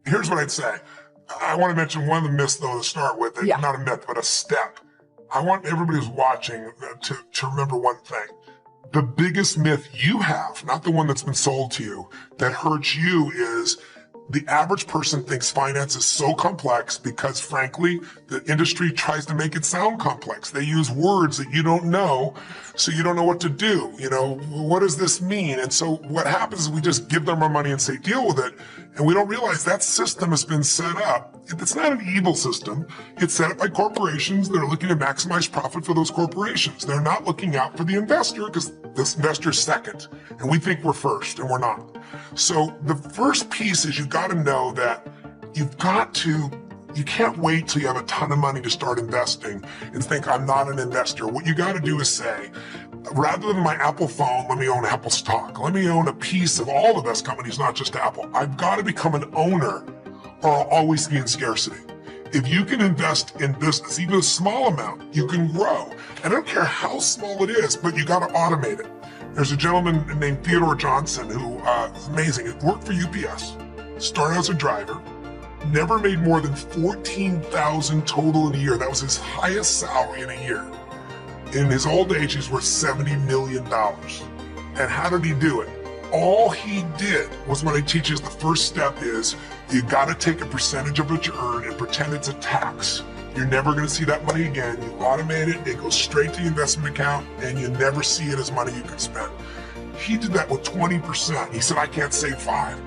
here's what I'd say. I want to mention one of the myths, though, to start with. Yeah. Not a myth, but a step. I want everybody who's watching to remember one thing. The biggest myth you have, not the one that's been sold to you, that hurts you is the average person thinks finance is so complex because, frankly, the industry tries to make it sound complex. They use words that you don't know, so you don't know what to do. You know, what does this mean? And so what happens is we just give them our money and say, deal with it. And we don't realize that system has been set up. It's not an evil system. It's set up by corporations that are looking to maximize profit for those corporations. They're not looking out for the investor because this investor's second. And we think we're first, and we're not. So the first piece is you got to know that you can't wait till you have a ton of money to start investing and think, I'm not an investor. What you got to do is say, rather than my Apple phone, let me own Apple stock. Let me own a piece of all the best companies, not just Apple. I've got to become an owner or I'll always be in scarcity. If you can invest in business, even a small amount, you can grow. And I don't care how small it is, but you got to automate it. There's a gentleman named Theodore Johnson who is amazing. He worked for UPS, started as a driver, never made more than $14,000 total in a year. That was his highest salary in a year. In his old age, he's worth $70 million. And how did he do it? All he did was what I teach is the first step is you got to take a percentage of what you earn and pretend it's a tax. You're never going to see that money again. You automate it, it goes straight to the investment account, and you never see it as money you can spend. He did that with 20%. He said, I can't save 5.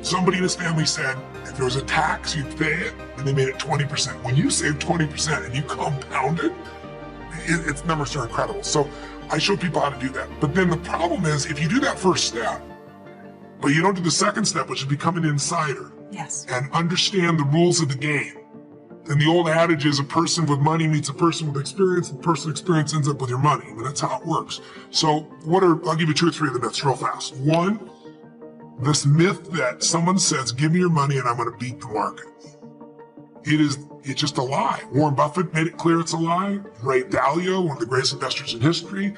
Somebody in his family said, if there was a tax, you'd pay it, and they made it 20%. When you save 20% and you compound it, its numbers are incredible. So I show people how to do that. But then the problem is, if you do that first step, but you don't do the second step, which is become an insider, yes, and understand the rules of the game, then the old adage is a person with money meets a person with experience, and the person with experience ends up with your money. I mean, that's how it works. So I'll give you 2 or 3 of the myths real fast. One, this myth that someone says, give me your money and I'm going to beat the market. It's just a lie. Warren Buffett made it clear it's a lie. Ray Dalio, one of the greatest investors in history.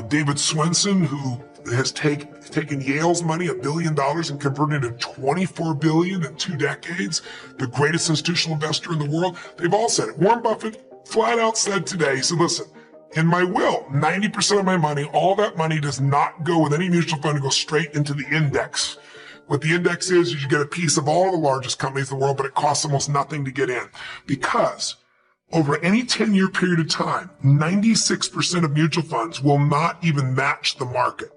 David Swenson, who has taken Yale's money, $1 billion, and converted it to $24 billion in 2 decades. The greatest institutional investor in the world. They've all said it. Warren Buffett flat out said today, he said, listen, in my will, 90% of my money, all that money does not go with any mutual fund. It goes straight into the index. What the index is you get a piece of all the largest companies in the world, but it costs almost nothing to get in. Because over any 10-year period of time, 96% of mutual funds will not even match the market.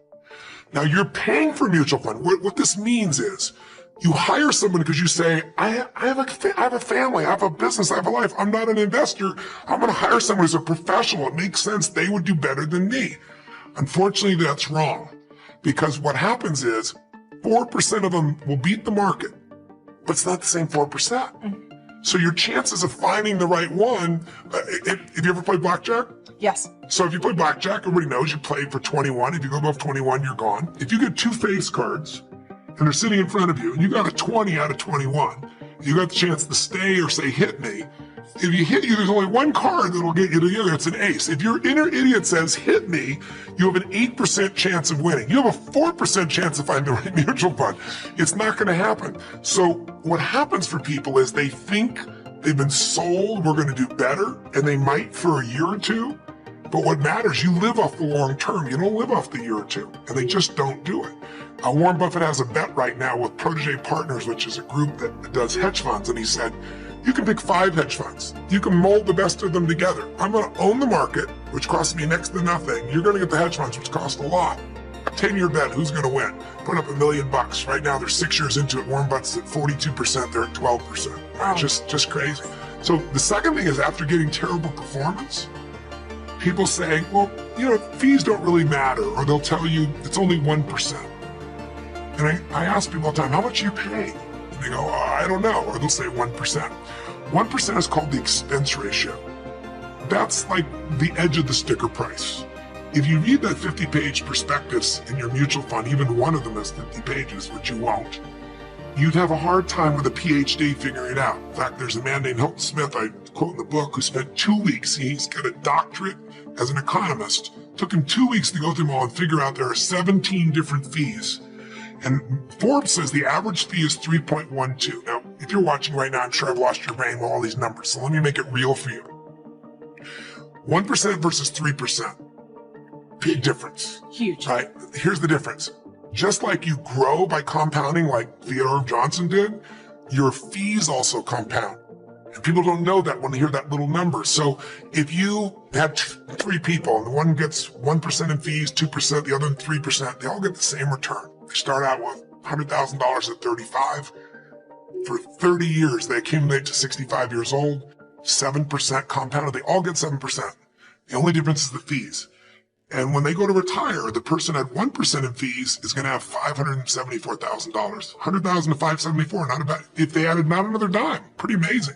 Now, you're paying for a mutual fund. What this means is you hire someone because you say, I have a family, I have a business, I have a life. I'm not an investor. I'm going to hire someone who's a professional. It makes sense. They would do better than me. Unfortunately, that's wrong. Because what happens is 4% of them will beat the market, but it's not the same 4%. So your chances of finding the right one, have you ever played blackjack? yes, So if you play blackjack, everybody knows you played for 21. If you go above 21, you're gone. If you get 2 face cards and they're sitting in front of you and you got a 20 out of 21, you got the chance to stay or say hit me. If you hit you, there's only one card that'll get you to the other. It's an ace. If your inner idiot says hit me, you have an 8% chance of winning. You have a 4% chance of finding the right mutual fund. It's not going to happen. So what happens for people is they think they've been sold, we're going to do better, and they might for a year or 2. But what matters, you live off the long term. You don't live off the year or 2. And they just don't do it. Warren Buffett has a bet right now with Protege Partners, which is a group that does hedge funds. And he said, you can pick 5 hedge funds. You can mold the best of them together. I'm going to own the market, which costs me next to nothing. You're going to get the hedge funds, which cost a lot. 10-year bet, who's going to win? Put up $1 million. Right now, they're 6 years into it. Warren Buffett's at 42%. They're at 12%. Right? Just crazy. So the second thing is, after getting terrible performance, people say, well, fees don't really matter. Or they'll tell you it's only 1%. And I ask people all the time, how much are you paying? And they go, I don't know. Or they'll say 1%. 1% is called the expense ratio. That's like the edge of the sticker price. If you read that 50-page prospectus in your mutual fund, even one of them is 50 pages, which you won't, you'd have a hard time with a PhD figuring it out. In fact, there's a man named Hilton Smith, I quote in the book, who spent 2 weeks, he's got a doctorate as an economist, took him 2 weeks to go through them all and figure out there are 17 different fees. And Forbes says the average fee is 3.12. Now, if you're watching right now, I'm sure I've lost your brain with all these numbers. So let me make it real for you. 1% versus 3%. Big difference. Huge. Right? Here's the difference. Just like you grow by compounding like Theodore Johnson did, your fees also compound. And people don't know that when they hear that little number. So if you have 3 people and the one gets 1% in fees, 2%, the other 3%, they all get the same return. They start out with $100,000 at 35. For 30 years, they accumulate to 65 years old, 7% compounded. They all get 7%. The only difference is the fees. And when they go to retire, the person at 1% in fees is going to have $574,000. 100,000 to 574, not about, if they added not another dime, pretty amazing.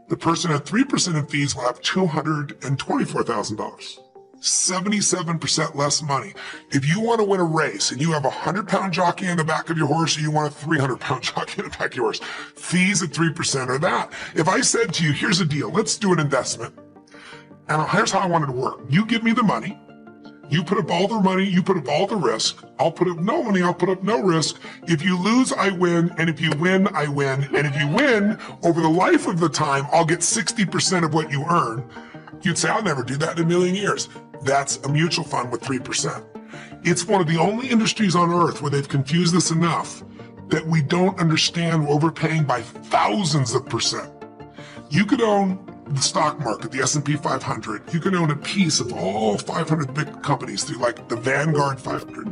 The person at 3% in fees will have $224,000. 77% less money. If you want to win a race and you have a 100-pound jockey in the back of your horse, or you want a 300-pound jockey in the back of your horse, fees at 3% are that. If I said to you, here's a deal, let's do an investment, and here's how I want it to work. You give me the money, you put up all the money, you put up all the risk, I'll put up no money, I'll put up no risk. If you lose, I win, and if you win, I win, and if you win, over the life of the time, I'll get 60% of what you earn. You'd say, I'll never do that in a million years. That's a mutual fund with 3%. It's one of the only industries on earth where they've confused this enough that we don't understand we're overpaying by thousands of percent. You could own the stock market, the S&P 500. You can own a piece of all 500 big companies through like the Vanguard 500.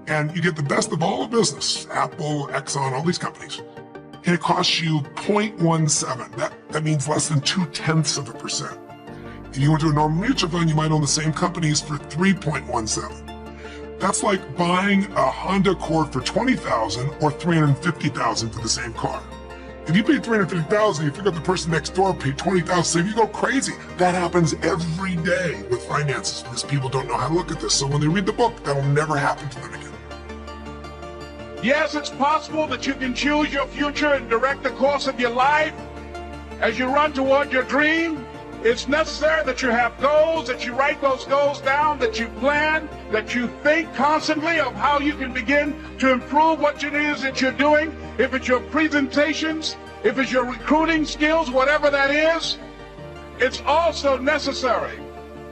And you get the best of all of business, Apple, Exxon, all these companies. And it costs you 0.17. That means less than 0.2%. If you went to a normal mutual fund, you might own the same companies for 3.17. That's like buying a Honda Accord for $20,000 or $350,000 for the same car. If you pay $350,000, you figure out the person next door paid $20,000, so you go crazy. That happens every day with finances because people don't know how to look at this. So when they read the book, that'll never happen to them again. Yes, it's possible that you can choose your future and direct the course of your life as you run toward your dream. It's necessary that you have goals, that you write those goals down, that you plan, that you think constantly of how you can begin to improve what it is that you're doing. If it's your presentations, if it's your recruiting skills, whatever that is, it's also necessary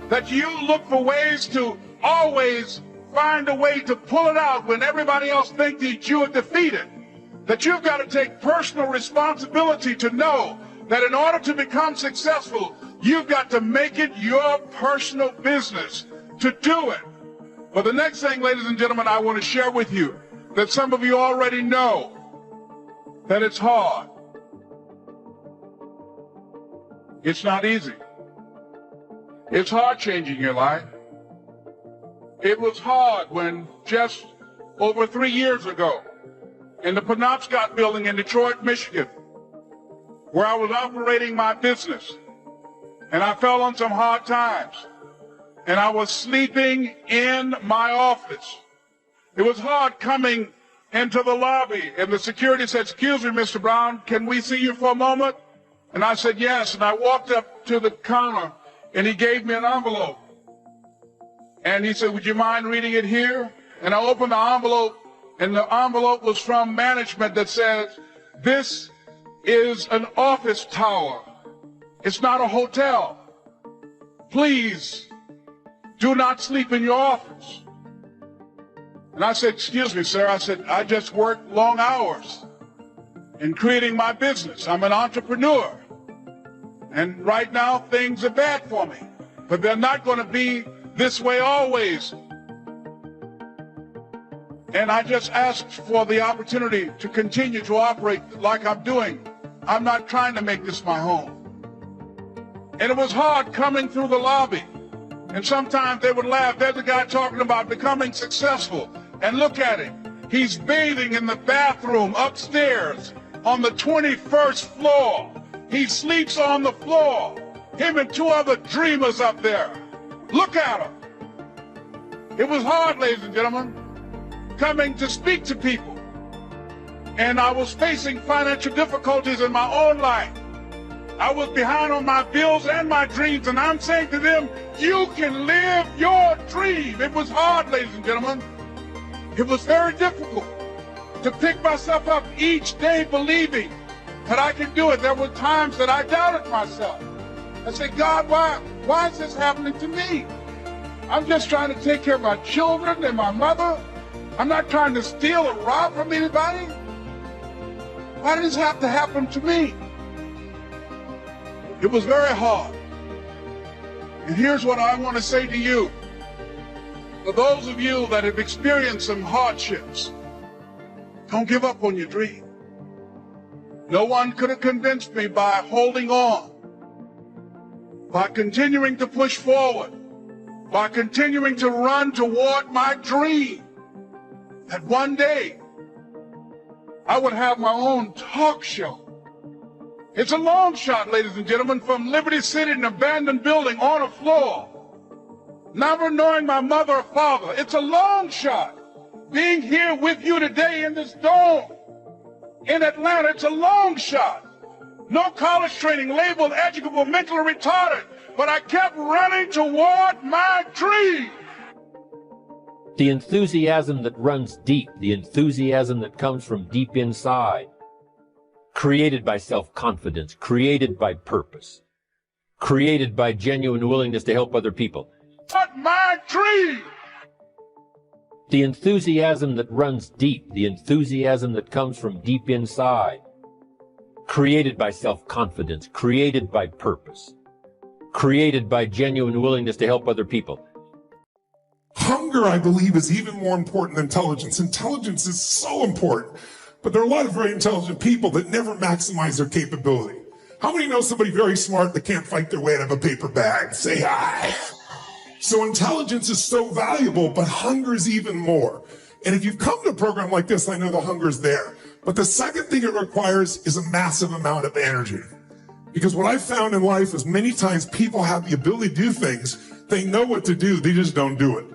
that you look for ways to always find a way to pull it out when everybody else thinks that you are defeated. That you've got to take personal responsibility to know that in order to become successful, you've got to make it your personal business to do it. But the next thing, ladies and gentlemen, I want to share with you that some of you already know that it's hard. It's not easy. It's hard changing your life. It was hard when just over 3 years ago in the Penobscot building in Detroit, Michigan, where I was operating my business, and I fell on some hard times, and I was sleeping in my office. It was hard coming into the lobby, and the security said, "Excuse me, Mr. Brown, can we see you for a moment?" And I said, "Yes," and I walked up to the counter, and he gave me an envelope. And he said, "Would you mind reading it here?" And I opened the envelope, and the envelope was from management that says, "This is an office tower. It's not a hotel. Please do not sleep in your office." And I said, "Excuse me, sir." I said, "I just work long hours in creating my business. I'm an entrepreneur. And right now things are bad for me, but they're not going to be this way always. And I just asked for the opportunity to continue to operate like I'm doing. I'm not trying to make this my home." And it was hard coming through the lobby. And sometimes they would laugh. There's a guy talking about becoming successful. And look at him. He's bathing in the bathroom upstairs on the 21st floor. He sleeps on the floor. Him and 2 other dreamers up there. Look at him. It was hard, ladies and gentlemen, coming to speak to people. And I was facing financial difficulties in my own life. I was behind on my bills and my dreams, and I'm saying to them, you can live your dream. It was hard, ladies and gentlemen. It was very difficult to pick myself up each day believing that I can do it. There were times that I doubted myself. I said, God, why is this happening to me? I'm just trying to take care of my children and my mother. I'm not trying to steal or rob from anybody. Why did this have to happen to me? It was very hard. And here's what I want to say to you. For those of you that have experienced some hardships, don't give up on your dream. No one could have convinced me by holding on, by continuing to push forward, by continuing to run toward my dream, that one day I would have my own talk show. It's a long shot, ladies and gentlemen, from Liberty City, an abandoned building on a floor, never knowing my mother or father. It's a long shot. Being here with you today in this dome in Atlanta, it's a long shot. No college training, labeled educable, mentally retarded, but I kept running toward my dream. The enthusiasm that runs deep, the enthusiasm that comes from deep inside, created by self-confidence, created by purpose, created by genuine willingness to help other people. But my dream! The enthusiasm that runs deep, the enthusiasm that comes from deep inside, created by self-confidence, created by purpose, created by genuine willingness to help other people. Hunger, I believe, is even more important than intelligence. Intelligence is so important, but there are a lot of very intelligent people that never maximize their capability. How many know somebody very smart that can't fight their way out of a paper bag? Say hi. So intelligence is so valuable, but hunger is even more. And if you've come to a program like this, I know the hunger is there. But the second thing it requires is a massive amount of energy. Because what I've found in life is many times people have the ability to do things. They know what to do, they just don't do it.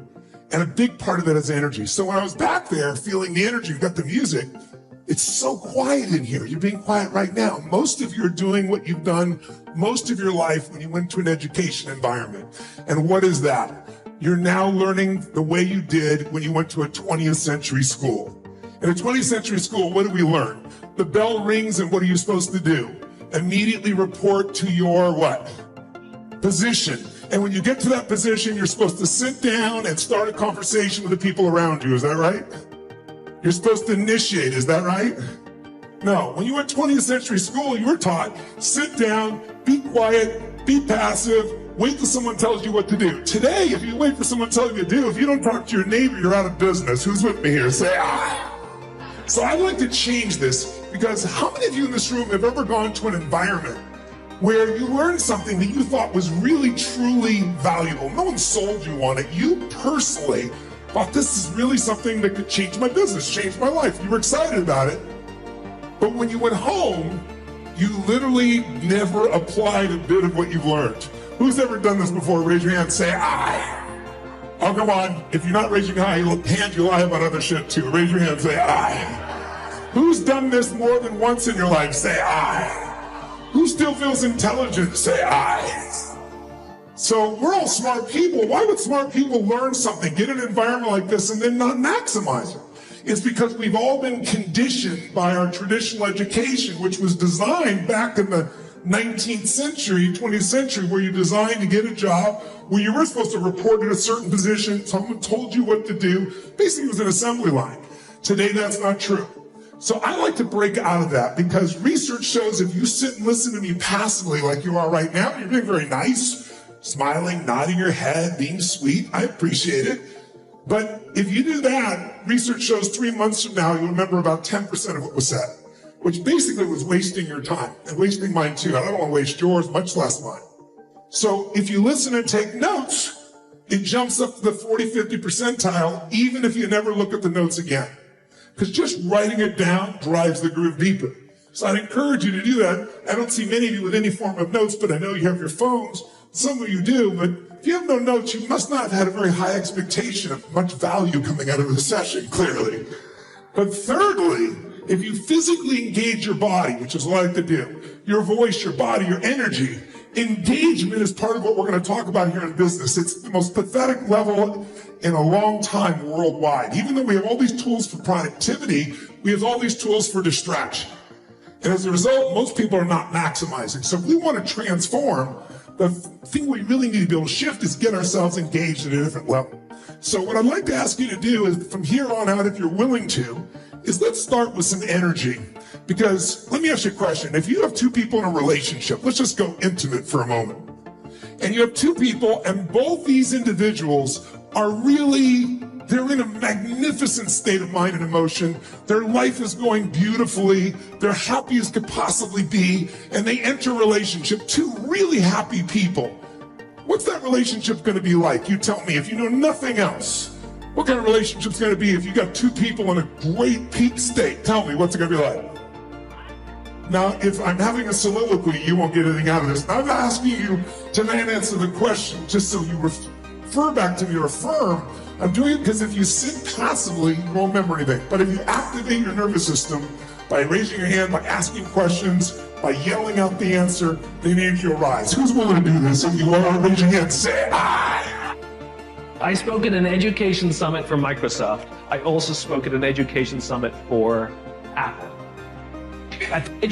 And a big part of that is energy. So when I was back there feeling the energy, got the music, it's so quiet in here. You're being quiet right now. Most of you are doing what you've done most of your life when you went to an education environment. And what is that? You're now learning the way you did when you went to a 20th century school. In a 20th century school, what do we learn? The bell rings and what are you supposed to do? Immediately report to your what? Position. And when you get to that position, you're supposed to sit down and start a conversation with the people around you. Is that right? You're supposed to initiate. Is that right? No. When you went 20th century school, you were taught, sit down, be quiet, be passive, wait till someone tells you what to do. Today, if you wait for someone to tell you to do, if you don't talk to your neighbor, you're out of business. Who's with me here? Say, ah. So I'd like to change this, because how many of you in this room have ever gone to an environment where you learned something that you thought was really, truly valuable? No one sold you on it. You personally thought this is really something that could change my business, change my life. You were excited about it. But when you went home, you literally never applied a bit of what you've learned. Who's ever done this before? Raise your hand, say, I. Oh, come on. If you're not raising high, hand, you lie about other shit too. Raise your hand, say, I. Who's done this more than once in your life? Say, I. Who still feels intelligent? Say, I. So we're all smart people. Why would smart people learn something, get in an environment like this, and then not maximize it? It's because we've all been conditioned by our traditional education, which was designed back in the 19th century, 20th century, where you're designed to get a job, where you were supposed to report at a certain position, someone told you what to do. Basically, it was an assembly line. Today, that's not true. So I like to break out of that, because research shows if you sit and listen to me passively like you are right now, you're being very nice, smiling, nodding your head, being sweet, I appreciate it. But if you do that, research shows 3 months from now, you'll remember about 10% of what was said, which basically was wasting your time and wasting mine too. I don't want to waste yours, much less mine. So if you listen and take notes, it jumps up to the 40, 50 percentile, even if you never look at the notes again. Because just writing it down drives the groove deeper. So I'd encourage you to do that. I don't see many of you with any form of notes, but I know you have your phones. Some of you do, but if you have no notes, you must not have had a very high expectation of much value coming out of the session, clearly. But thirdly, if you physically engage your body, which is what I like to do, your voice, your body, your energy, engagement is part of what we're going to talk about here in business. It's the most pathetic level in a long time worldwide. Even though we have all these tools for productivity, we have all these tools for distraction. And as a result, most people are not maximizing. So if we want to transform, the thing we really need to be able to shift is get ourselves engaged at a different level. So what I'd like to ask you to do is, from here on out, if you're willing to, is let's start with some energy. Because let me ask you a question. If you have two people in a relationship, let's just go intimate for a moment. And you have two people, and both these individuals are really, they're in a magnificent state of mind and emotion. Their life is going beautifully. They're happy as could possibly be. And they enter a relationship, two really happy people. What's that relationship going to be like? You tell me, if you know nothing else. What kind of relationship's going to be if you got two people in a great peak state? Tell me, what's it going to be like? Now, if I'm having a soliloquy, you won't get anything out of this. I'm asking you to then answer the question, just so you refer back to me or affirm. I'm doing it because if you sit passively, you won't remember anything. But if you activate your nervous system by raising your hand, by asking questions, by yelling out the answer, then the answer will rise. Who's willing to do this? If you are, raise your hand, say I. I spoke at an education summit for Microsoft. I also spoke at an education summit for Apple. At the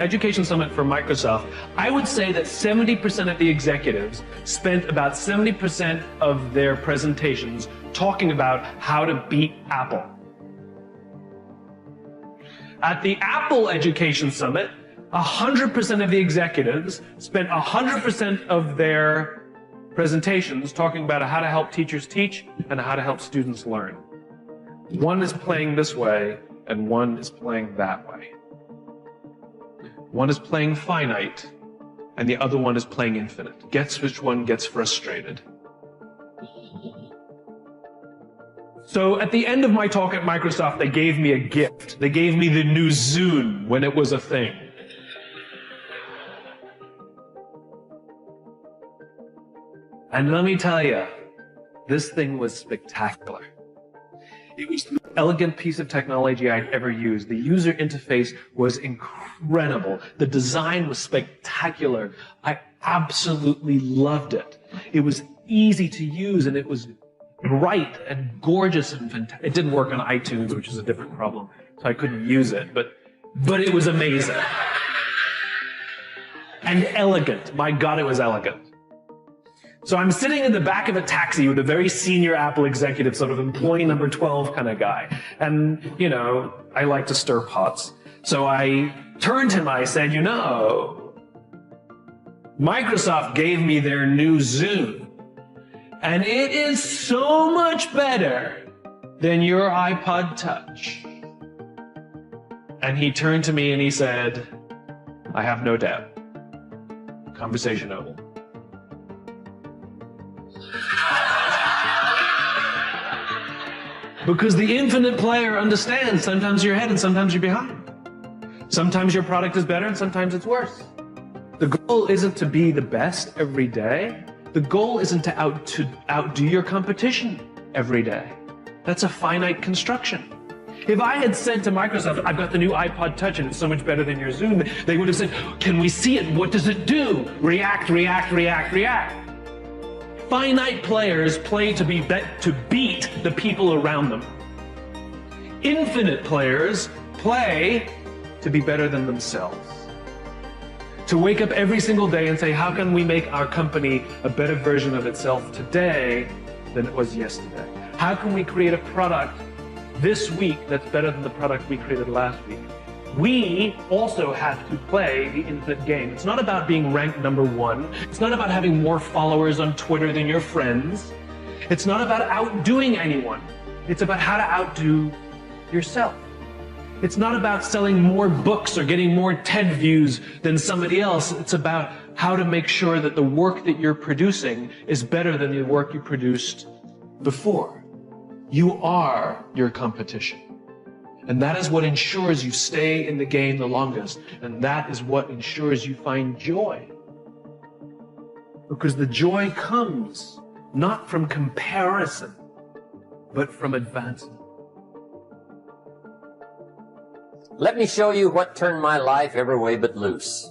education summit for Microsoft, I would say that 70% of the executives spent about 70% of their presentations talking about how to beat Apple. At the Apple Education Summit, 100% of the executives spent 100% of their presentations talking about how to help teachers teach and how to help students learn. One is playing this way, and one is playing that way. One is playing finite, and the other one is playing infinite. Guess which one gets frustrated? So at the end of my talk at Microsoft, they gave me a gift. They gave me the new Zune when it was a thing. And let me tell you, this thing was spectacular. It was the most elegant piece of technology I'd ever used. The user interface was incredible. The design was spectacular. I absolutely loved it. It was easy to use, and it was bright and gorgeous and fantastic. It didn't work on iTunes, which is a different problem, so I couldn't use it, but it was amazing. And elegant. My God, it was elegant. So I'm sitting in the back of a taxi with a very senior Apple executive, sort of employee number 12 kind of guy. And, you know, I like to stir pots. So I turned to him, I said, you know, Microsoft gave me their new Zune, and it is so much better than your iPod Touch. And he turned to me and he said, I have no doubt. Conversation over. Because the infinite player understands sometimes you're ahead and sometimes you're behind. Sometimes your product is better and sometimes it's worse. The goal isn't to be the best every day. The goal isn't to outdo your competition every day. That's a finite construction. If I had said to Microsoft, I've got the new iPod Touch and it's so much better than your Zune, they would have said, can we see it? What does it do? React, react, react, react. Finite players play to beat the people around them. Infinite players play to be better than themselves. To wake up every single day and say, how can we make our company a better version of itself today than it was yesterday? How can we create a product this week that's better than the product we created last week? We also have to play the infinite game. It's not about being ranked number one. It's not about having more followers on Twitter than your friends. It's not about outdoing anyone. It's about how to outdo yourself. It's not about selling more books or getting more TED views than somebody else. It's about how to make sure that the work that you're producing is better than the work you produced before. You are your competition. And that is what ensures you stay in the game the longest. And that is what ensures you find joy. Because the joy comes not from comparison, but from advancement. Let me show you what turned my life every way but loose.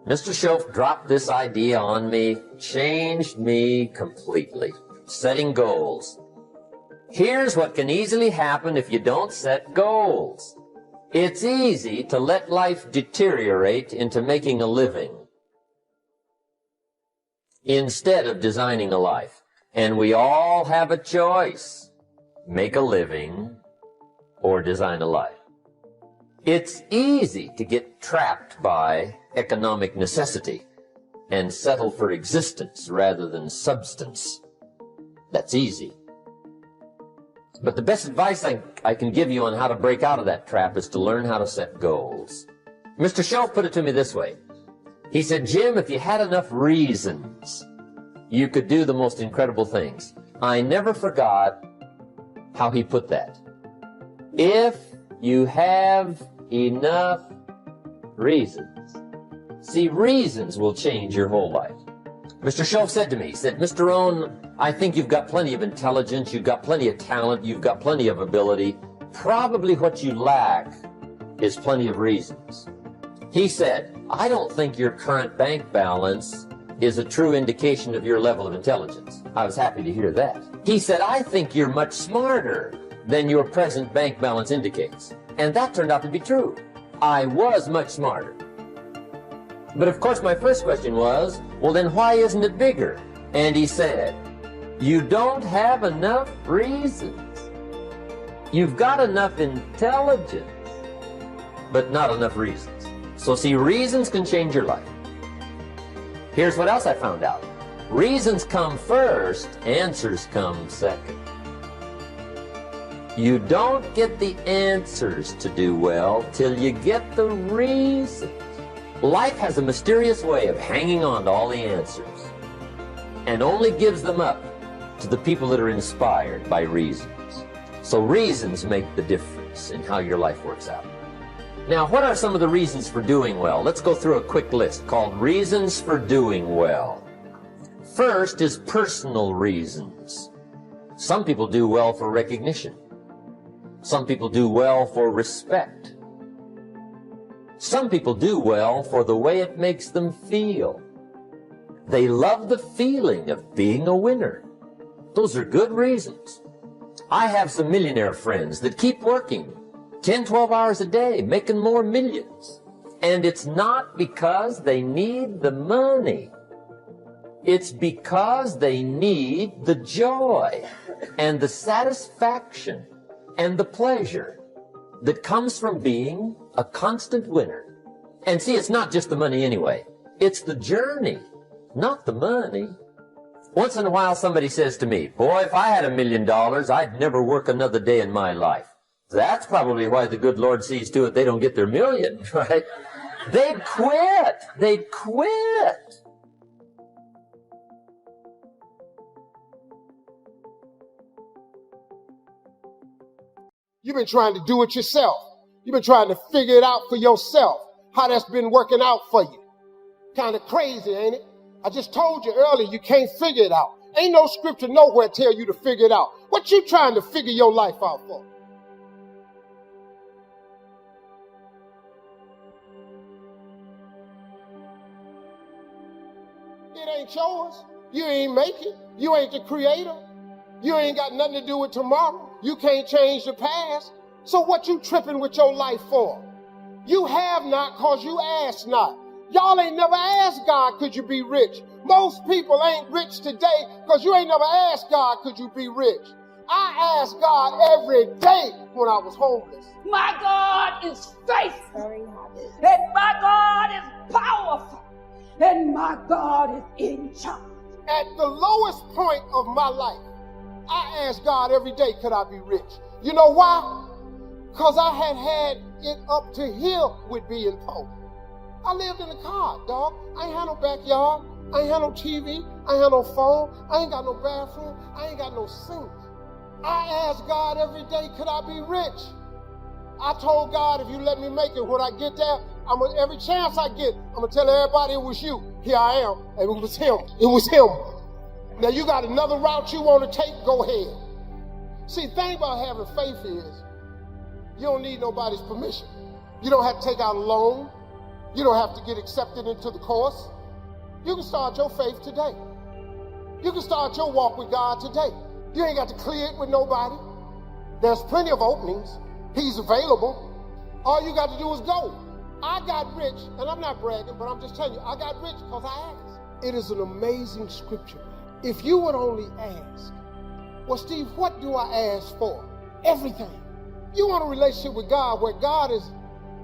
Mr. Schoaf dropped this idea on me, changed me completely. Setting goals. Here's what can easily happen if you don't set goals. It's easy to let life deteriorate into making a living instead of designing a life. And we all have a choice: make a living or design a life. It's easy to get trapped by economic necessity and settle for existence rather than substance. That's easy. But the best advice I can give you on how to break out of that trap is to learn how to set goals. Mr. Shelf put it to me this way. He said, Jim, if you had enough reasons, you could do the most incredible things. I never forgot how he put that. If you have enough reasons. See, reasons will change your whole life. Mr. Shelf said to me, he said, Mr. Rohn, I think you've got plenty of intelligence, you've got plenty of talent, you've got plenty of ability. Probably what you lack is plenty of reasons. He said, I don't think your current bank balance is a true indication of your level of intelligence. I was happy to hear that. He said, I think you're much smarter than your present bank balance indicates. And that turned out to be true. I was much smarter. But of course my first question was, well then why isn't it bigger? And he said, you don't have enough reasons. You've got enough intelligence, but not enough reasons. So see, reasons can change your life. Here's what else I found out. Reasons come first, answers come second. You don't get the answers to do well till you get the reasons. Life has a mysterious way of hanging on to all the answers and only gives them up to the people that are inspired by reasons. So reasons make the difference in how your life works out. Now, what are some of the reasons for doing well? Let's go through a quick list called Reasons for Doing Well. First is personal reasons. Some people do well for recognition. Some people do well for respect. Some people do well for the way it makes them feel. They love the feeling of being a winner. Those are good reasons. I have some millionaire friends that keep working 10, 12 hours a day, making more millions. And it's not because they need the money. It's because they need the joy and the satisfaction and the pleasure that comes from being a constant winner. And see, it's not just the money anyway. It's the journey, not the money. Once in a while somebody says to me, boy, if I had $1 million, I'd never work another day in my life. That's probably why the good Lord sees to it they don't get their million, right? They'd quit. They'd quit. You've been trying to do it yourself. You've been trying to figure it out for yourself, how that's been working out for you. Kind of crazy, ain't it? I just told you earlier, you can't figure it out. Ain't no scripture nowhere tell you to figure it out. What you trying to figure your life out for? It ain't yours. You ain't make it. You ain't the creator. You ain't got nothing to do with tomorrow. You can't change the past. So what you tripping with your life for? You have not cause you ask not. Y'all ain't never asked God, could you be rich? Most people ain't rich today because you ain't never asked God, could you be rich? I ask God every day when I was homeless. My God is faithful, and my God is powerful, and my God is in charge. At the lowest point of my life, I asked God every day, could I be rich? You know why? Because I had it up to Him with being poor. I lived in a car, dog. I ain't had no backyard. I ain't had no TV. I ain't had no phone. I ain't got no bathroom. I ain't got no sink. I asked God every day, could I be rich? I told God, if you let me make it, when I get there, every chance I get, I'm going to tell everybody it was you. Here I am. And it was Him. It was Him. Now you got another route you want to take, go ahead. See, the thing about having faith is you don't need nobody's permission. You don't have to take out a loan. You don't have to get accepted into the course. You can start your faith today. You can start your walk with God today. You ain't got to clear it with nobody. There's plenty of openings. He's available. All you got to do is go. I got rich, and I'm not bragging, but I'm just telling you, I got rich because I asked. It is an amazing scripture. If you would only ask. Well, Steve, what do I ask for? Everything. You want a relationship with God where God is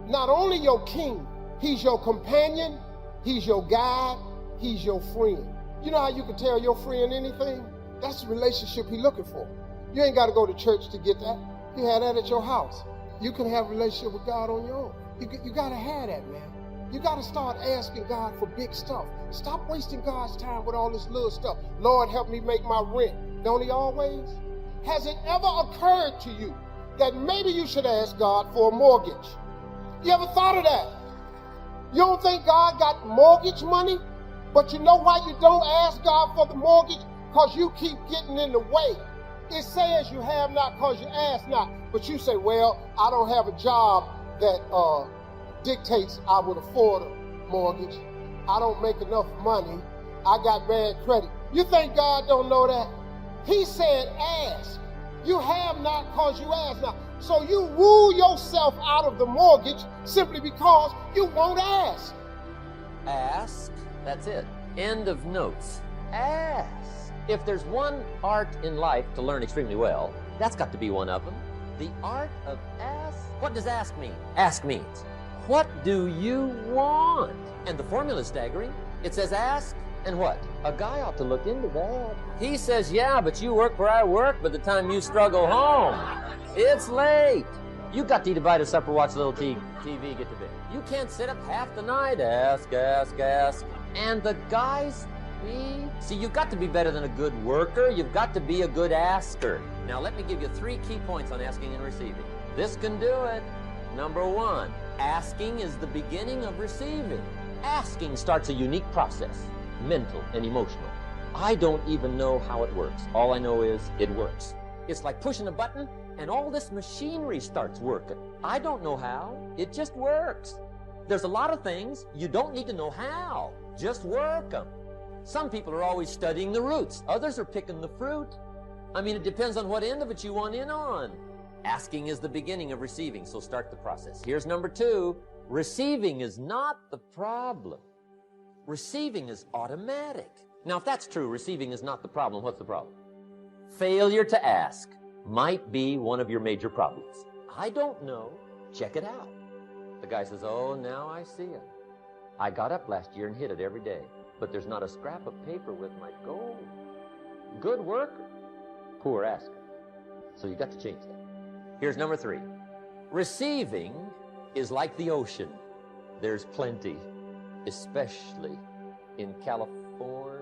not only your king, he's your companion, he's your guide, he's your friend. You know how you can tell your friend anything? That's the relationship he's looking for. You ain't got to go to church to get that. You have that at your house. You can have a relationship with God on your own. You got to have that, man. You got to start asking God for big stuff. Stop wasting God's time with all this little stuff. Lord, help me make my rent. Don't he always? Has it ever occurred to you that maybe you should ask God for a mortgage? You ever thought of that? You don't think God got mortgage money? But you know why you don't ask God for the mortgage? Because you keep getting in the way. It says you have not because you ask not. But you say, well, I don't have a job that dictates I would afford a mortgage. I don't make enough money. I got bad credit. You think God don't know that? He said ask. You have not because you ask not. So you rule yourself out of the mortgage simply because you won't ask. Ask, that's it. End of notes. Ask. If there's one art in life to learn extremely well, that's got to be one of them. The art of ask. What does ask mean? Ask means, what do you want? And the formula is staggering. It says ask, and what? A guy ought to look into that. He says, yeah, but you work where I work. By the time you struggle home, it's late. You got to eat a bite of supper, watch a little TV, get to bed. You can't sit up half the night. Ask, ask, ask. And the guys, see, you've got to be better than a good worker. You've got to be a good asker. Now, let me give you 3 key points on asking and receiving. This can do it. Number 1, asking is the beginning of receiving. Asking starts a unique process, mental and emotional. I don't even know how it works. All I know is it works. It's like pushing a button and all this machinery starts working. I don't know how. It just works. There's a lot of things you don't need to know how. Just work them. Some people are always studying the roots. Others are picking the fruit. I mean, it depends on what end of it you want in on. Asking is the beginning of receiving, so start the process. Here's number 2. Receiving is not the problem. Receiving is automatic. Now, if that's true, receiving is not the problem, what's the problem? Failure to ask might be one of your major problems. I don't know. Check it out. The guy says, oh, now I see it. I got up last year and hit it every day, but there's not a scrap of paper with my goal. Good worker, poor asker. So you got to change that. Here's number 3. Receiving is like the ocean. There's plenty, especially in California.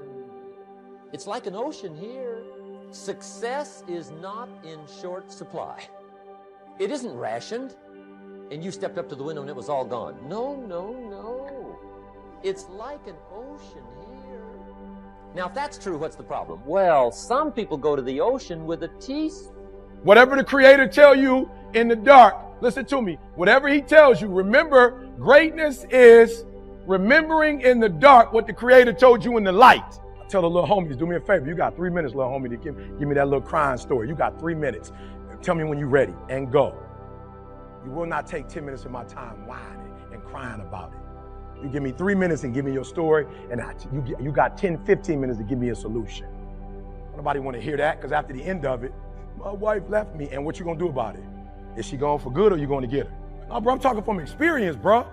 It's like an ocean here. Success is not in short supply. It isn't rationed, and you stepped up to the window and it was all gone. No, no, no. It's like an ocean here. Now, if that's true, what's the problem? Well, some people go to the ocean with a teaspoon. Whatever the Creator tell you in the dark, listen to me. Whatever he tells you, remember, greatness is remembering in the dark what the Creator told you in the light. I tell the little homies, do me a favor. You got 3 minutes, little homie, to give me that little crying story. You got 3 minutes. Tell me when you're ready and go. You will not take 10 minutes of my time whining and crying about it. You give me 3 minutes and give me your story, and you got 10, 15 minutes to give me a solution. Nobody want to hear that, because after the end of it, my wife left me, and what you gonna do about it? Is she gone for good, or you gonna get her? No, bro, I'm talking from experience, bro.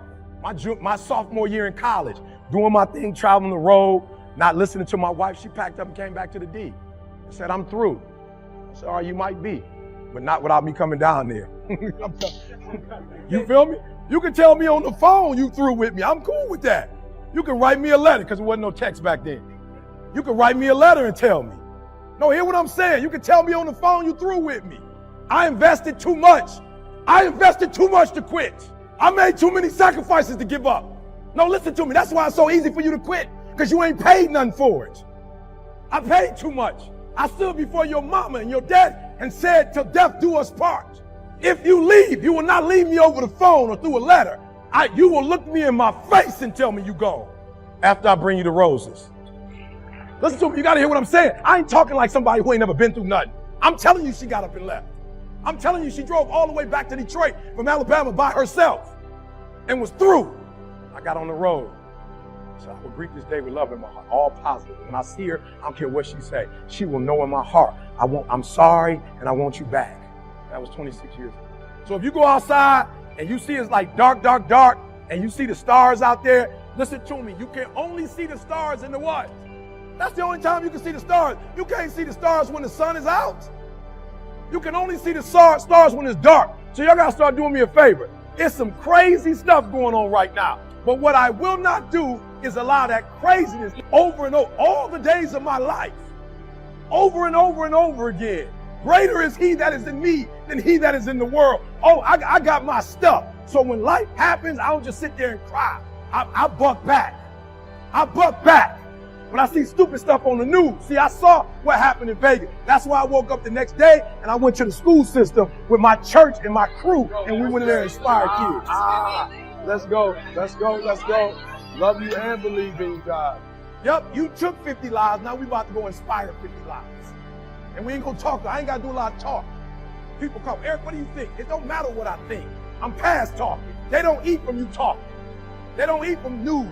My sophomore year in college, doing my thing, traveling the road, not listening to my wife. She packed up and came back to the D and said, I'm through. I said, all right, you might be, but not without me coming down there. You feel me? You can tell me on the phone you through with me. I'm cool with that. You can write me a letter, because there wasn't no text back then. You can write me a letter and tell me. No, hear what I'm saying. You can tell me on the phone you through with me. I invested too much. I invested too much to quit. I made too many sacrifices to give up. No, listen to me. That's why it's so easy for you to quit, because you ain't paid nothing for it. I paid too much. I stood before your mama and your dad and said, till death do us part. If you leave, you will not leave me over the phone or through a letter. You will look me in my face and tell me you gone after I bring you the roses. Listen to me. You got to hear what I'm saying. I ain't talking like somebody who ain't never been through nothing. I'm telling you, she got up and left. I'm telling you, she drove all the way back to Detroit from Alabama by herself and was through. I got on the road. So I will greet this day with love in my heart, all positive. When I see her, I don't care what she say. She will know in my heart, I'm sorry and I want you back. That was 26 years ago. So if you go outside and you see it's like dark, dark, dark, and you see the stars out there, listen to me. You can only see the stars in the what? That's the only time you can see the stars. You can't see the stars when the sun is out. You can only see the stars when it's dark. So y'all gotta start doing me a favor. It's some crazy stuff going on right now. But what I will not do is allow that craziness over and over, all the days of my life, over and over and over again. Greater is he that is in me than he that is in the world. Oh, I got my stuff. So when life happens, I don't just sit there and cry. I buck back. I buck back. When I see stupid stuff on the news, see, I saw what happened in Vegas. That's why I woke up the next day and I went to the school system with my church and my crew, and we went in there and inspired kids. Let's go, let's go, let's go. Love you and believe in God. Yep, you took 50 lives. Now we about to go inspire 50 lives. And we ain't gonna talk. I ain't gotta do a lot of talk. People come, Eric, what do you think? It don't matter what I think. I'm past talking. They don't eat from you talking. They don't eat from news.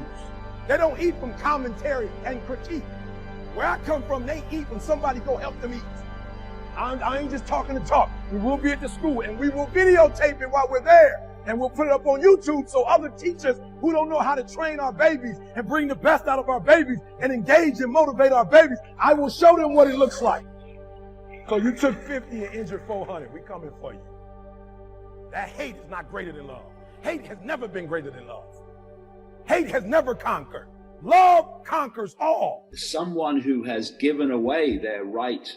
They don't eat from commentary and critique. Where I come from, they eat when somebody go help them eat. I ain't just talking to talk. We will be at the school and we will videotape it while we're there. And we'll put it up on YouTube so other teachers who don't know how to train our babies and bring the best out of our babies and engage and motivate our babies, I will show them what it looks like. So you took 50 and injured 400. We coming for you. That hate is not greater than love. Hate has never been greater than love. Hate has never conquered. Love conquers all. Someone who has given away their right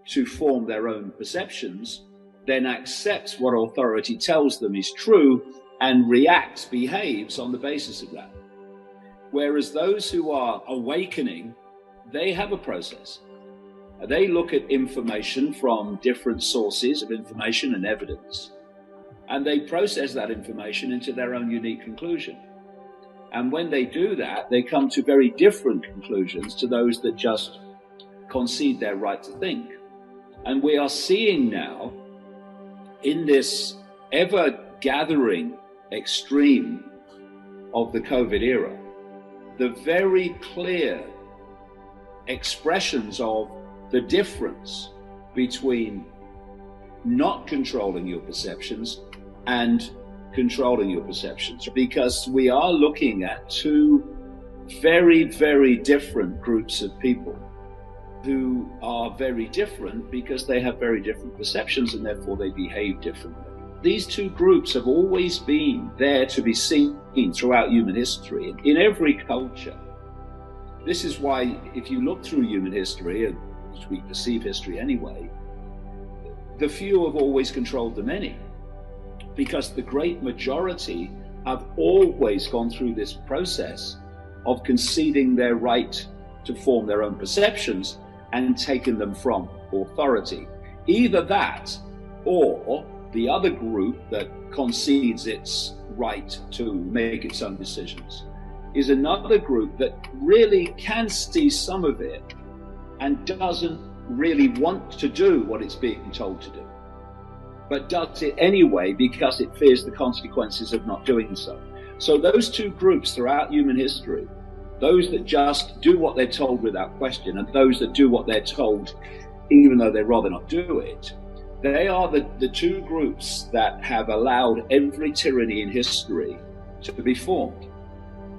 to form their own perceptions then accepts what authority tells them is true and reacts, behaves on the basis of that. Whereas those who are awakening, they have a process. They look at information from different sources of information and evidence, and they process that information into their own unique conclusion. And when they do that, they come to very different conclusions to those that just concede their right to think. And we are seeing now, in this ever-gathering extreme of the COVID era, the very clear expressions of the difference between not controlling your perceptions and controlling your perceptions, because we are looking at two very, very different groups of people who are very different because they have very different perceptions and therefore they behave differently. These two groups have always been there to be seen throughout human history, in every culture. This is why, if you look through human history, and as we perceive history anyway, the few have always controlled the many, because the great majority have always gone through this process of conceding their right to form their own perceptions and taken them from authority. Either that, or the other group that concedes its right to make its own decisions is another group that really can see some of it and doesn't really want to do what it's being told to do, but does it anyway because it fears the consequences of not doing so. So those two groups throughout human history, those that just do what they're told without question, and those that do what they're told even though they'd rather not do it, they are the two groups that have allowed every tyranny in history to be formed,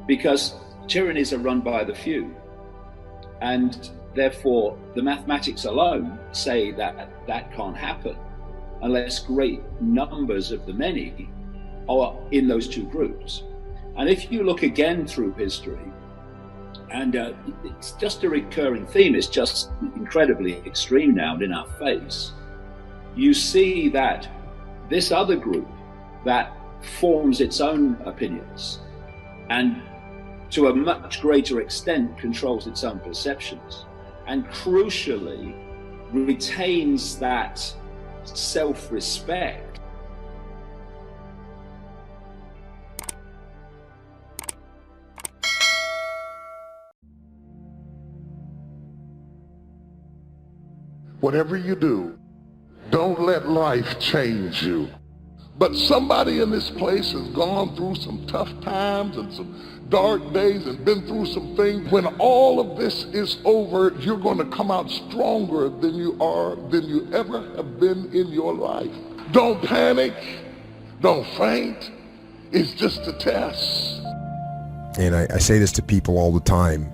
because tyrannies are run by the few, and therefore the mathematics alone say that that can't happen unless great numbers of the many are in those two groups. And if you look again through history, and it's just a recurring theme, it's just incredibly extreme now and in our face, you see that this other group that forms its own opinions and to a much greater extent controls its own perceptions, and crucially retains that self-respect. Whatever you do, don't let life change you. But somebody in this place has gone through some tough times and some dark days and been through some things. When all of this is over, you're going to come out stronger than you ever have been in your life. Don't panic. Don't faint. It's just a test. And I say this to people all the time.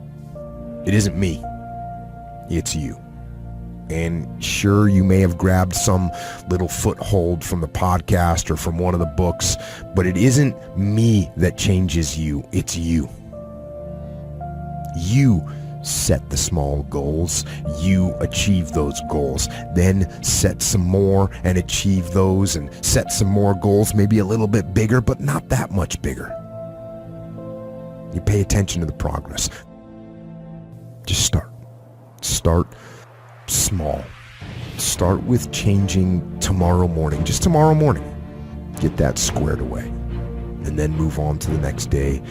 It isn't me. It's you. And sure, you may have grabbed some little foothold from the podcast or from one of the books, but it isn't me that changes you. It's you. You set the small goals. You achieve those goals. Then set some more and achieve those, and set some more goals, maybe a little bit bigger, but not that much bigger. You pay attention to the progress. Just start. Start small. Start with changing tomorrow morning, just tomorrow morning. Get that squared away. And then move on to the next day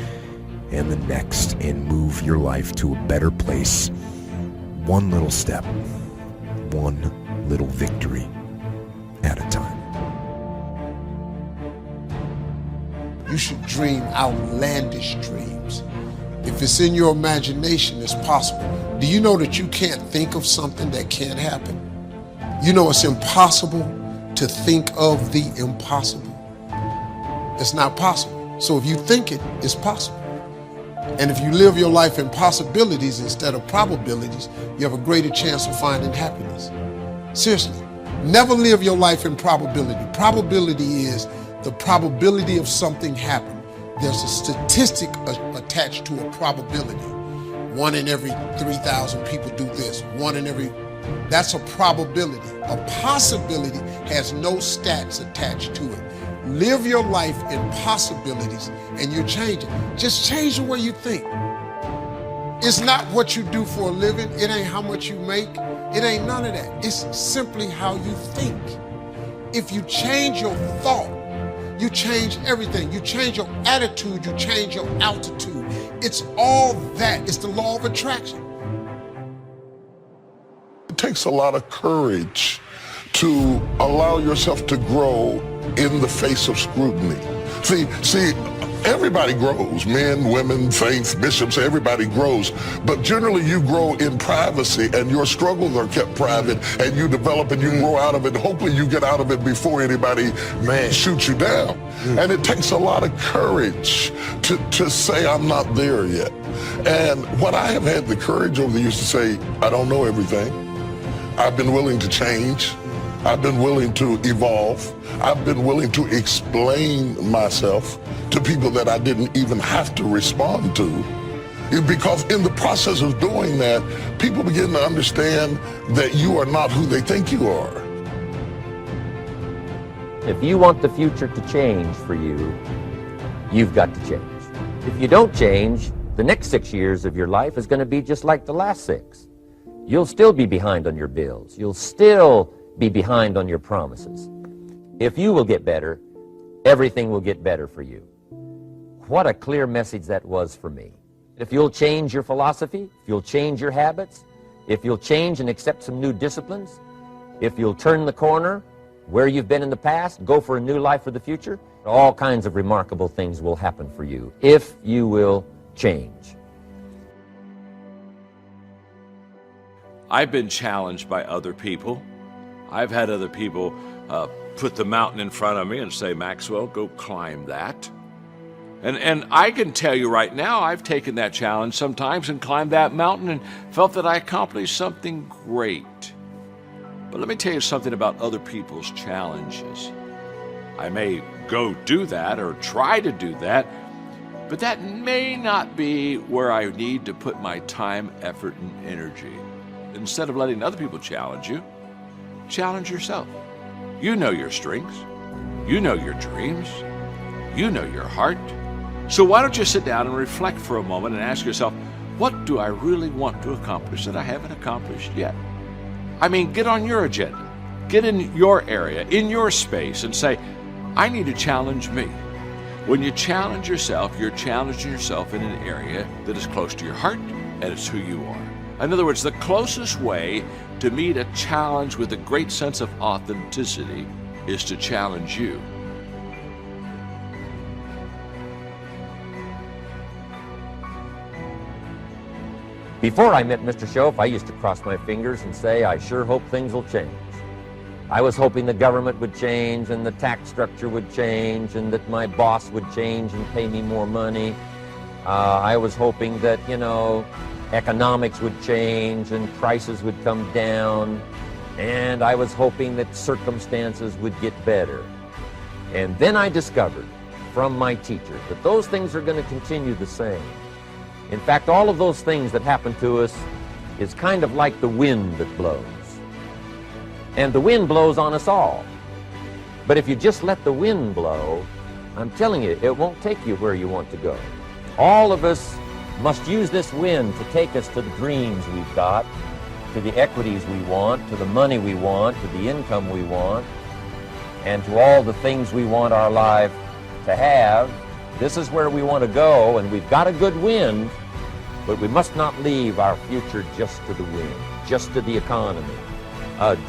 and the next, and move your life to a better place. One little step, one little victory at a time. You should dream outlandish dreams. If it's in your imagination, it's possible. Do you know that you can't think of something that can't happen? You know it's impossible to think of the impossible. It's not possible. So if you think it, it's possible. And if you live your life in possibilities instead of probabilities, you have a greater chance of finding happiness. Seriously, never live your life in probability. Probability is the probability of something happening. There's a statistic attached to a probability. 1 in every 3,000 people do this. That's a probability. A possibility has no stats attached to it. Live your life in possibilities and you're changing. Just change the way you think. It's not what you do for a living. It ain't how much you make. It ain't none of that. It's simply how you think. If you change your thought, you change everything. You change your attitude, you change your altitude. It's all that. It's the law of attraction. It takes a lot of courage to allow yourself to grow in the face of scrutiny. See, everybody grows. Men, women, faith, bishops, everybody grows. But generally you grow in privacy and your struggles are kept private and you develop and you grow out of it. Hopefully you get out of it before anybody shoots you down. And it takes a lot of courage to say I'm not there yet. And what I have had the courage over the years to say, I don't know everything. I've been willing to change. I've been willing to evolve. I've been willing to explain myself to people that I didn't even have to respond to. Because in the process of doing that, people begin to understand that you are not who they think you are. If you want the future to change for you, you've got to change. If you don't change, the next 6 years of your life is going to be just like the last 6. You'll still be behind on your bills. You'll still be behind on your promises. If you will get better, everything will get better for you. What a clear message that was for me. If you'll change your philosophy, if you'll change your habits, if you'll change and accept some new disciplines, if you'll turn the corner where you've been in the past, go for a new life for the future, all kinds of remarkable things will happen for you if you will change. I've been challenged by other people. I've had other people put the mountain in front of me and say, Maxwell, go climb that. And I can tell you right now, I've taken that challenge sometimes and climbed that mountain and felt that I accomplished something great. But let me tell you something about other people's challenges. I may go do that or try to do that, but that may not be where I need to put my time, effort, and energy. Instead of letting other people challenge you, challenge yourself. You know your strengths. You know your dreams. You know your heart. So why don't you sit down and reflect for a moment and ask yourself, what do I really want to accomplish that I haven't accomplished yet? I mean, get on your agenda. Get in your area, in your space, and say, I need to challenge me. When you challenge yourself, you're challenging yourself in an area that is close to your heart, and it's who you are. In other words, the closest way to meet a challenge with a great sense of authenticity is to challenge you. Before I met Mr. Shoaff, I used to cross my fingers and say, I sure hope things will change. I was hoping the government would change and the tax structure would change and that my boss would change and pay me more money. I was hoping that, economics would change and prices would come down. And I was hoping that circumstances would get better. And then I discovered from my teacher that those things are going to continue the same. In fact, all of those things that happen to us is kind of like the wind that blows. And the wind blows on us all. But if you just let the wind blow, I'm telling you, it won't take you where you want to go. All of us must use this wind to take us to the dreams we've got, to the equities we want, to the money we want, to the income we want, and to all the things we want our life to have. This is where we want to go, and we've got a good wind, but we must not leave our future just to the wind, just to the economy,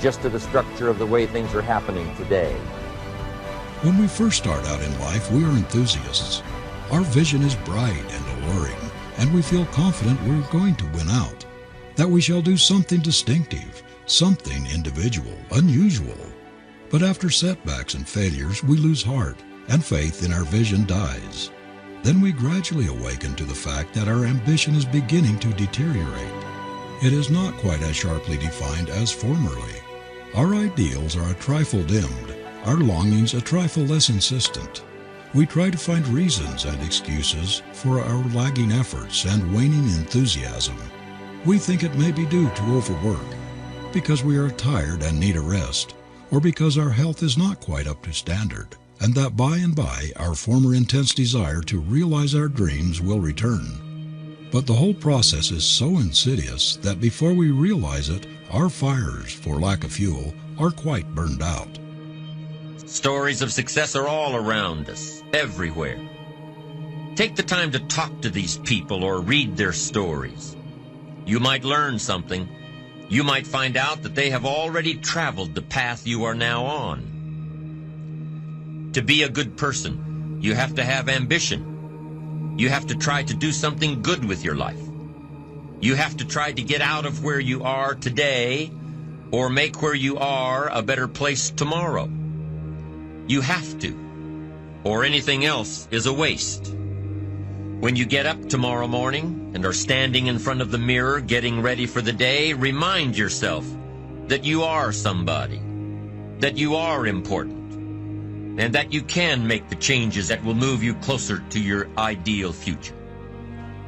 just to the structure of the way things are happening today. When we first start out in life, we are enthusiasts. Our vision is bright and alluring, and we feel confident we're going to win out, that we shall do something distinctive, something individual, unusual. But after setbacks and failures, we lose heart, and faith in our vision dies. Then we gradually awaken to the fact that our ambition is beginning to deteriorate. It is not quite as sharply defined as formerly. Our ideals are a trifle dimmed, our longings a trifle less insistent. We try to find reasons and excuses for our lagging efforts and waning enthusiasm. We think it may be due to overwork, because we are tired and need a rest, or because our health is not quite up to standard, and that by and by our former intense desire to realize our dreams will return. But the whole process is so insidious that before we realize it, our fires, for lack of fuel, are quite burned out. Stories of success are all around us, everywhere. Take the time to talk to these people or read their stories. You might learn something. You might find out that they have already traveled the path you are now on. To be a good person, you have to have ambition. You have to try to do something good with your life. You have to try to get out of where you are today or make where you are a better place tomorrow. You have to, or anything else is a waste. When you get up tomorrow morning and are standing in front of the mirror getting ready for the day, remind yourself that you are somebody, that you are important, and that you can make the changes that will move you closer to your ideal future.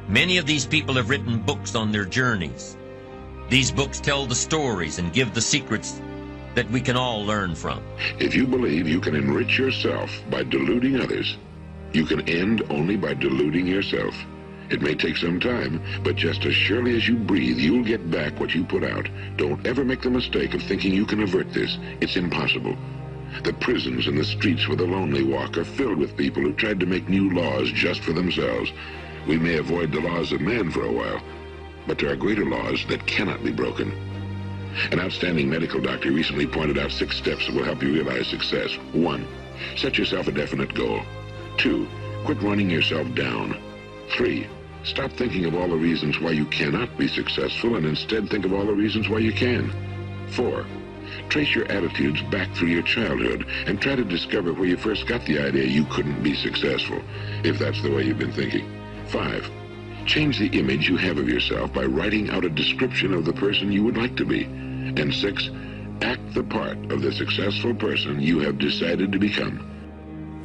Many of these people have written books on their journeys. These books tell the stories and give the secrets that we can all learn from. If you believe you can enrich yourself by deluding others, you can end only by deluding yourself. It may take some time, but just as surely as you breathe, you'll get back what you put out. Don't ever make the mistake of thinking you can avert this. It's impossible. The prisons and the streets where the lonely walk are filled with people who tried to make new laws just for themselves. We may avoid the laws of man for a while, but there are greater laws that cannot be broken. An outstanding medical doctor recently pointed out 6 steps that will help you realize success. 1. Set yourself a definite goal. 2. Quit running yourself down. 3. Stop thinking of all the reasons why you cannot be successful and instead think of all the reasons why you can. 4. Trace your attitudes back through your childhood and try to discover where you first got the idea you couldn't be successful, if that's the way you've been thinking. 5. Change the image you have of yourself by writing out a description of the person you would like to be. And 6, act the part of the successful person you have decided to become.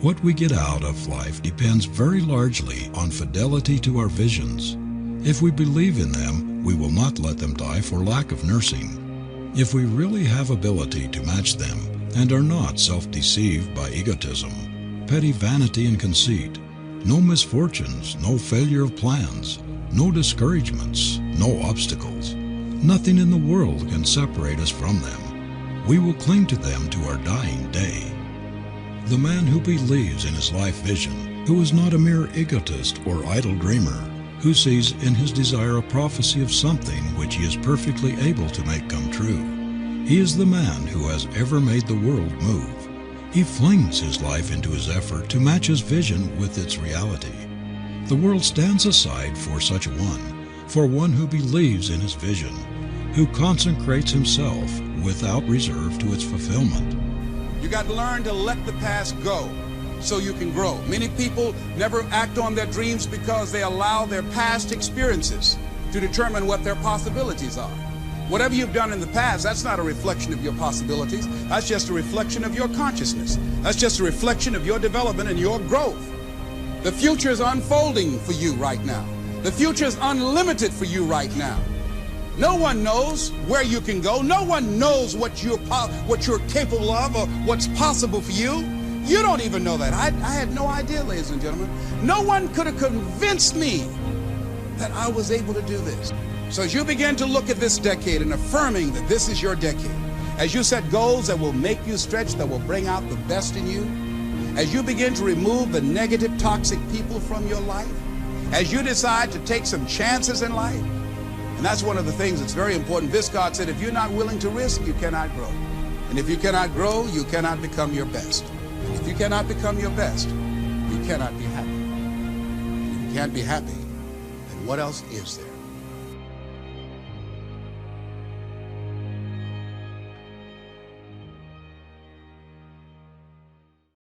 What we get out of life depends very largely on fidelity to our visions. If we believe in them, we will not let them die for lack of nursing. If we really have ability to match them and are not self-deceived by egotism, petty vanity and conceit, no misfortunes, no failure of plans, no discouragements, no obstacles, nothing in the world can separate us from them. We will cling to them to our dying day. The man who believes in his life vision, who is not a mere egotist or idle dreamer, who sees in his desire a prophecy of something which he is perfectly able to make come true. He is the man who has ever made the world move. He flings his life into his effort to match his vision with its reality. The world stands aside for such a one, for one who believes in his vision, who consecrates himself without reserve to its fulfillment. You got to learn to let the past go so you can grow. Many people never act on their dreams because they allow their past experiences to determine what their possibilities are. Whatever you've done in the past, that's not a reflection of your possibilities. That's just a reflection of your consciousness. That's just a reflection of your development and your growth. The future is unfolding for you right now. The future is unlimited for you right now. No one knows where you can go. No one knows what you're capable of or what's possible for you. You don't even know that. I had no idea, ladies and gentlemen. No one could have convinced me that I was able to do this. So as you begin to look at this decade and affirming that this is your decade, as you set goals that will make you stretch, that will bring out the best in you, as you begin to remove the negative, toxic people from your life, as you decide to take some chances in life, and that's one of the things that's very important. Viscott said, if you're not willing to risk, you cannot grow. And if you cannot grow, you cannot become your best. And if you cannot become your best, you cannot be happy. And if you can't be happy, then what else is there?